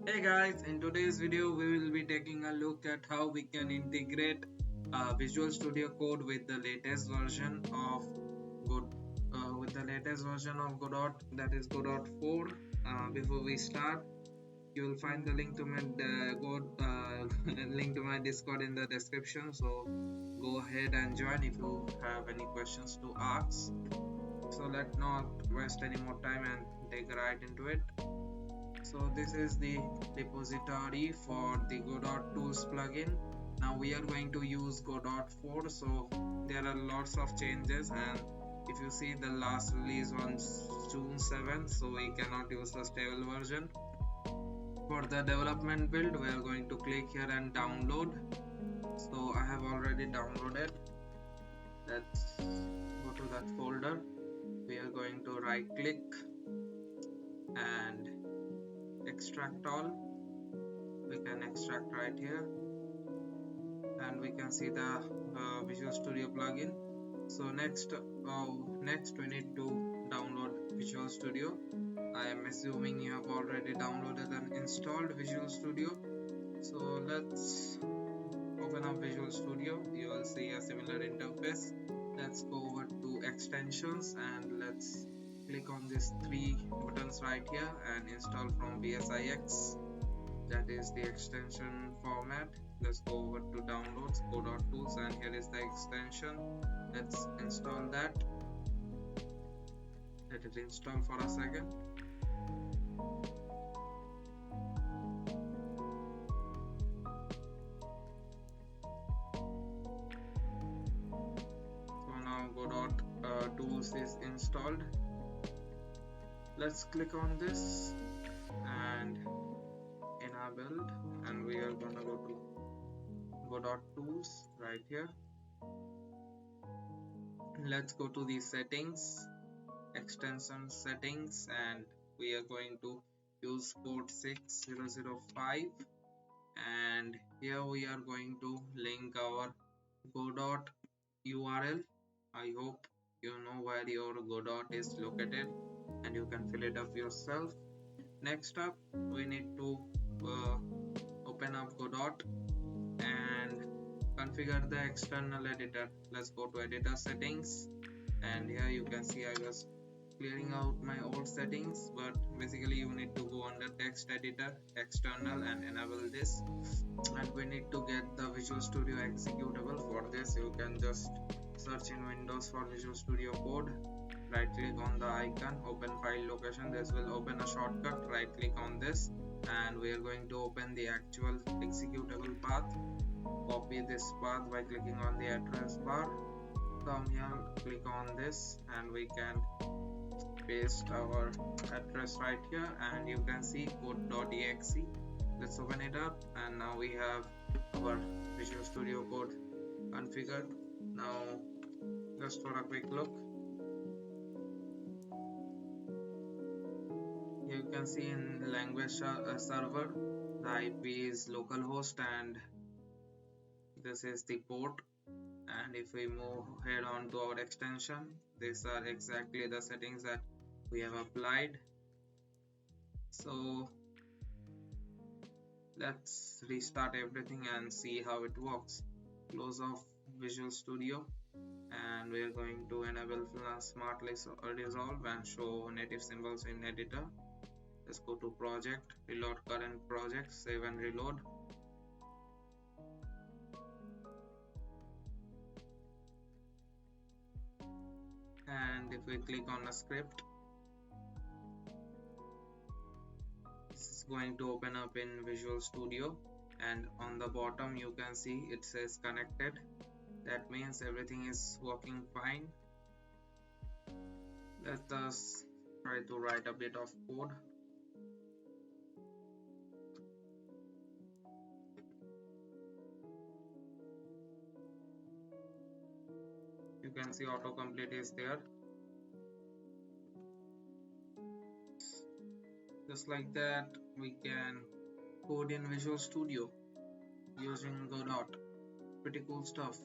Hey guys, in today's video we will be taking a look at how we can integrate Visual Studio Code with the latest version of Godot, that is Godot 4. Before we start, you will find the link to my link to my Discord in the description. So go ahead and join if you have any questions to ask. So let's not waste any more time and take right into it. So this is the repository for the Godot tools plugin. Now we are going to use Godot 4, so there are lots of changes, and if you see the last release was June 7th, so we cannot use the stable version. For the development build, we are going to click here and download. So I have already downloaded. Let's go to that folder. We are going to right click and extract all. We can extract right here, and we can see the Visual Studio plugin. So next we need to download Visual Studio. I am assuming you have already downloaded and installed Visual Studio. So let's open up Visual Studio. You will see a similar interface. Let's go over to extensions and let's click on these three buttons right here and install from VSIX. That is the extension format. Let's go over to downloads, Godot tools, and here is the extension. Let's install that. Let it install for a second. So now Godot tools is installed. Let's click on this and enabled, and we are gonna go to Godot tools right here. Let's go to the settings, extension settings, and we are going to use port 6005, and here we are going to link our Godot URL. I hope you know where your Godot is located and you can fill it up yourself. Next up, we need to open up Godot and configure the external editor. Let's go to editor settings, and here you can see I was clearing out my old settings, but basically you need to go under text editor, external, and enable this, and we need to get the Visual Studio executable. For this you can just search in Windows for Visual Studio Code, right click on the icon, open file location. This will open a shortcut. Right click on this and we are going to open the actual executable path. Copy this path by clicking on the address bar. Come here, click on this, and we can paste our address right here, and you can see code.exe. Let's open it up, and now we have our Visual Studio Code configured. Now just for a quick look, you can see in language server the IP is localhost and this is the port. And if we move head on to our extension, these are exactly the settings that we have applied. So let's restart everything and see how it works. Close off Visual Studio, and we are going to enable Smartly Resolve and show native symbols in editor. Let's go to project, reload current project, save and reload. And if we click on a script, this is going to open up in Visual Studio, and on the bottom you can see it says connected. That means everything is working fine. Let us try to write a bit of code. You can see autocomplete is there. Just like that, we can code in Visual Studio using Godot. Pretty cool stuff.